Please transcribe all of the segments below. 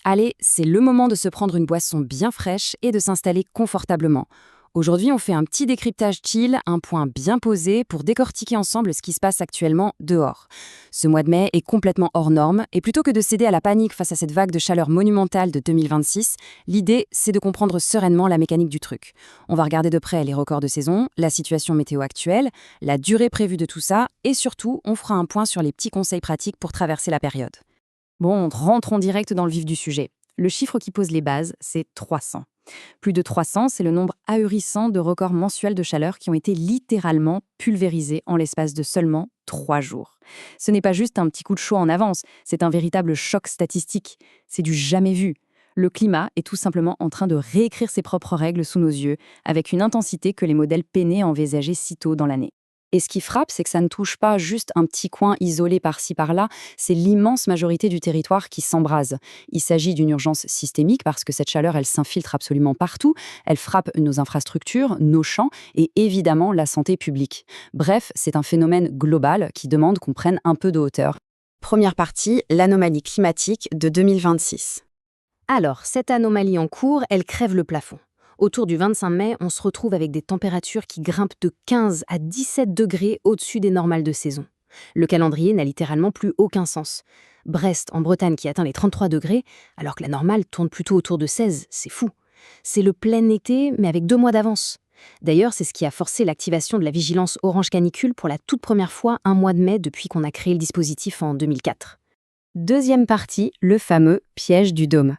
Allez, c'est le moment de se prendre une boisson bien fraîche et de s'installer confortablement. Aujourd'hui, on fait un petit décryptage chill, un point bien posé pour décortiquer ensemble ce qui se passe actuellement dehors. Ce mois de mai est complètement hors norme et plutôt que de céder à la panique face à cette vague de chaleur monumentale de 2026, l'idée, c'est de comprendre sereinement la mécanique du truc. On va regarder de près les records de saison, la situation météo actuelle, la durée prévue de tout ça et surtout, on fera un point sur les petits conseils pratiques pour traverser la période. Bon, rentrons direct dans le vif du sujet. Le chiffre qui pose les bases, c'est 300. Plus de 300, c'est le nombre ahurissant de records mensuels de chaleur qui ont été littéralement pulvérisés en l'espace de seulement 3 jours. Ce n'est pas juste un petit coup de chaud en avance, c'est un véritable choc statistique. C'est du jamais vu. Le climat est tout simplement en train de réécrire ses propres règles sous nos yeux, avec une intensité que les modèles peinaient à envisager si tôt dans l'année. Et ce qui frappe, c'est que ça ne touche pas juste un petit coin isolé par-ci par-là, c'est l'immense majorité du territoire qui s'embrase. Il s'agit d'une urgence systémique parce que cette chaleur, elle s'infiltre absolument partout, elle frappe nos infrastructures, nos champs et évidemment la santé publique. Bref, c'est un phénomène global qui demande qu'on prenne un peu de hauteur. Première partie, l'anomalie climatique de 2026. Alors, cette anomalie en cours, elle crève le plafond. Autour du 25 mai, on se retrouve avec des températures qui grimpent de 15 à 17 degrés au-dessus des normales de saison. Le calendrier n'a littéralement plus aucun sens. Brest, en Bretagne, qui atteint les 33 degrés, alors que la normale tourne plutôt autour de 16, c'est fou. C'est le plein été, mais avec 2 mois d'avance. D'ailleurs, c'est ce qui a forcé l'activation de la vigilance orange canicule pour la toute première fois un mois de mai depuis qu'on a créé le dispositif en 2004. Deuxième partie, le fameux piège du dôme.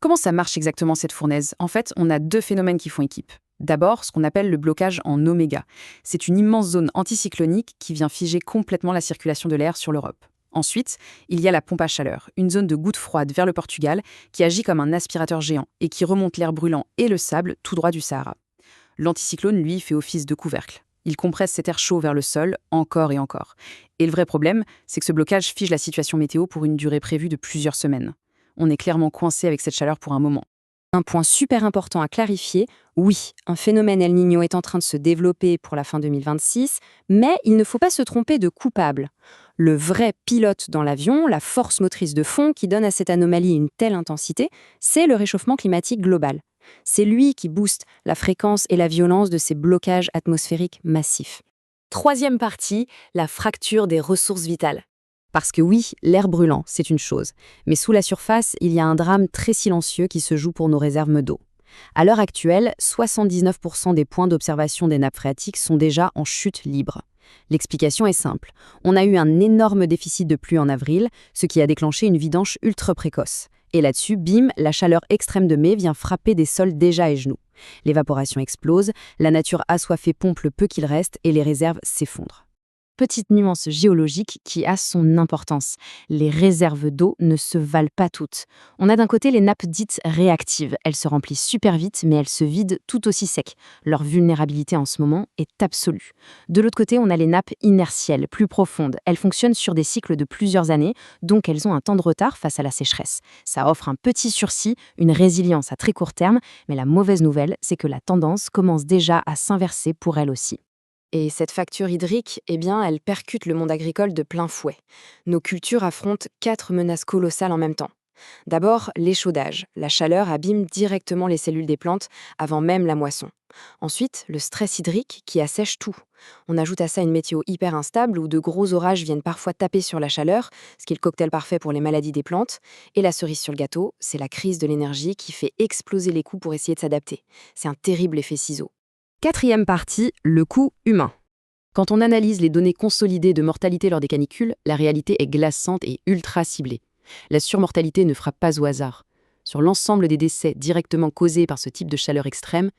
Comment ça marche exactement cette fournaise? En fait, on a 2 phénomènes qui font équipe. D'abord, ce qu'on appelle le blocage en oméga. C'est une immense zone anticyclonique qui vient figer complètement la circulation de l'air sur l'Europe. Ensuite, il y a la pompe à chaleur, une zone de gouttes froides vers le Portugal qui agit comme un aspirateur géant et qui remonte l'air brûlant et le sable tout droit du Sahara. L'anticyclone, lui, fait office de couvercle. Il compresse cet air chaud vers le sol, encore et encore. Et le vrai problème, c'est que ce blocage fige la situation météo pour une durée prévue de plusieurs semaines. On est clairement coincé avec cette chaleur pour un moment. Un point super important à clarifier, oui, un phénomène El Niño est en train de se développer pour la fin 2026, mais il ne faut pas se tromper de coupable. Le vrai pilote dans l'avion, la force motrice de fond qui donne à cette anomalie une telle intensité, c'est le réchauffement climatique global. C'est lui qui booste la fréquence et la violence de ces blocages atmosphériques massifs. Troisième partie, la fracture des ressources vitales. Parce que oui, l'air brûlant, c'est une chose. Mais sous la surface, il y a un drame très silencieux qui se joue pour nos réserves d'eau. À l'heure actuelle, 79% des points d'observation des nappes phréatiques sont déjà en chute libre. L'explication est simple. On a eu un énorme déficit de pluie en avril, ce qui a déclenché une vidange ultra précoce. Et là-dessus, bim, la chaleur extrême de mai vient frapper des sols déjà à genoux. L'évaporation explose, la nature assoiffée pompe le peu qu'il reste et les réserves s'effondrent. Petite nuance géologique qui a son importance. Les réserves d'eau ne se valent pas toutes. On a d'un côté les nappes dites réactives. Elles se remplissent super vite, mais elles se vident tout aussi sec. Leur vulnérabilité en ce moment est absolue. De l'autre côté, on a les nappes inertielles, plus profondes. Elles fonctionnent sur des cycles de plusieurs années, donc elles ont un temps de retard face à la sécheresse. Ça offre un petit sursis, une résilience à très court terme, mais la mauvaise nouvelle, c'est que la tendance commence déjà à s'inverser pour elle aussi. Et cette facture hydrique, eh bien, elle percute le monde agricole de plein fouet. Nos cultures affrontent 4 menaces colossales en même temps. D'abord, l'échaudage. La chaleur abîme directement les cellules des plantes avant même la moisson. Ensuite, le stress hydrique qui assèche tout. On ajoute à ça une météo hyper instable où de gros orages viennent parfois taper sur la chaleur, ce qui est le cocktail parfait pour les maladies des plantes. Et la cerise sur le gâteau, c'est la crise de l'énergie qui fait exploser les coûts pour essayer de s'adapter. C'est un terrible effet ciseau. Quatrième partie, le coût humain. Quand on analyse les données consolidées de mortalité lors des canicules, la réalité est glaçante et ultra ciblée. La surmortalité ne frappe pas au hasard. Sur l'ensemble des décès directement causés par ce type de chaleur extrême,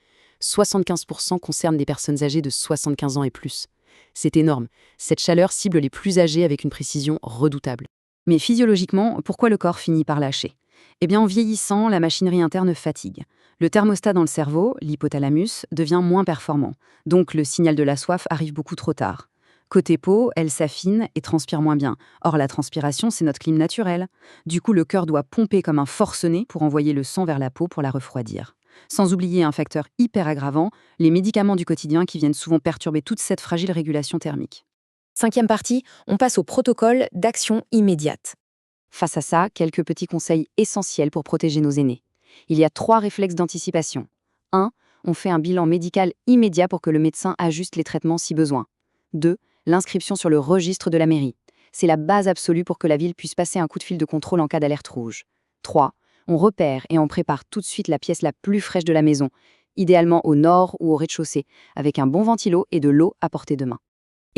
75% concernent des personnes âgées de 75 ans et plus. C'est énorme. Cette chaleur cible les plus âgés avec une précision redoutable. Mais physiologiquement, pourquoi le corps finit par lâcher? Eh bien, en vieillissant, la machinerie interne fatigue. Le thermostat dans le cerveau, l'hypothalamus, devient moins performant. Donc, le signal de la soif arrive beaucoup trop tard. Côté peau, elle s'affine et transpire moins bien. Or, la transpiration, c'est notre clim naturel. Du coup, le cœur doit pomper comme un forcené pour envoyer le sang vers la peau pour la refroidir. Sans oublier un facteur hyper aggravant, les médicaments du quotidien qui viennent souvent perturber toute cette fragile régulation thermique. Cinquième partie, on passe au protocole d'action immédiate. Face à ça, quelques petits conseils essentiels pour protéger nos aînés. Il y a 3 réflexes d'anticipation. 1. On fait un bilan médical immédiat pour que le médecin ajuste les traitements si besoin. 2. L'inscription sur le registre de la mairie. C'est la base absolue pour que la ville puisse passer un coup de fil de contrôle en cas d'alerte rouge. 3. On repère et on prépare tout de suite la pièce la plus fraîche de la maison, idéalement au nord ou au rez-de-chaussée, avec un bon ventilo et de l'eau à portée de main.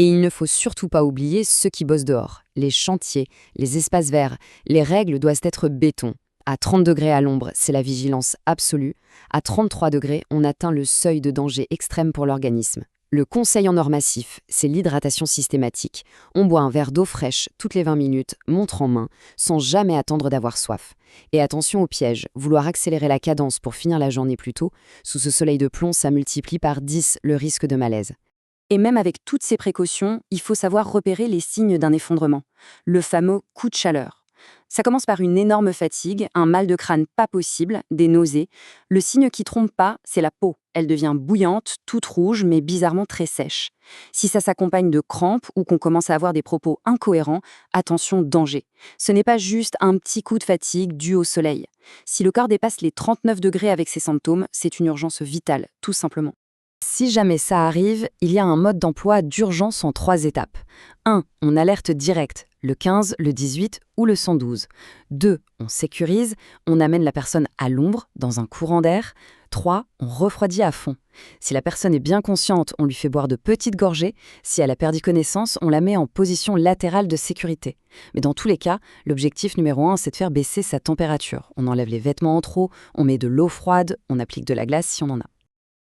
Et il ne faut surtout pas oublier ceux qui bossent dehors, les chantiers, les espaces verts. Les règles doivent être béton. À 30 degrés à l'ombre, c'est la vigilance absolue. À 33 degrés, on atteint le seuil de danger extrême pour l'organisme. Le conseil en or massif, c'est l'hydratation systématique. On boit un verre d'eau fraîche toutes les 20 minutes, montre en main, sans jamais attendre d'avoir soif. Et attention au piège, vouloir accélérer la cadence pour finir la journée plus tôt, sous ce soleil de plomb, ça multiplie par 10 le risque de malaise. Et même avec toutes ces précautions, il faut savoir repérer les signes d'un effondrement, le fameux coup de chaleur. Ça commence par une énorme fatigue, un mal de crâne pas possible, des nausées. Le signe qui trompe pas, c'est la peau. Elle devient bouillante, toute rouge, mais bizarrement très sèche. Si ça s'accompagne de crampes ou qu'on commence à avoir des propos incohérents, attention, danger. Ce n'est pas juste un petit coup de fatigue dû au soleil. Si le corps dépasse les 39 degrés avec ces symptômes, c'est une urgence vitale, tout simplement. Si jamais ça arrive, il y a un mode d'emploi d'urgence en 3 étapes. 1. On alerte direct, le 15, le 18 ou le 112. 2. On sécurise, on amène la personne à l'ombre, dans un courant d'air. 3. On refroidit à fond. Si la personne est bien consciente, on lui fait boire de petites gorgées. Si elle a perdu connaissance, on la met en position latérale de sécurité. Mais dans tous les cas, l'objectif numéro 1, c'est de faire baisser sa température. On enlève les vêtements en trop, on met de l'eau froide, on applique de la glace si on en a.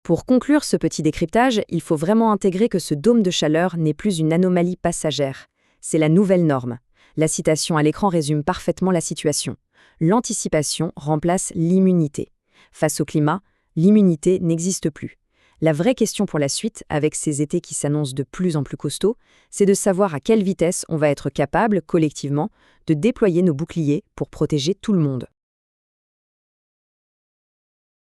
Pour conclure ce petit décryptage, il faut vraiment intégrer que ce dôme de chaleur n'est plus une anomalie passagère. C'est la nouvelle norme. La citation à l'écran résume parfaitement la situation. L'anticipation remplace l'immunité. Face au climat, l'immunité n'existe plus. La vraie question pour la suite, avec ces étés qui s'annoncent de plus en plus costauds, c'est de savoir à quelle vitesse on va être capable, collectivement, de déployer nos boucliers pour protéger tout le monde.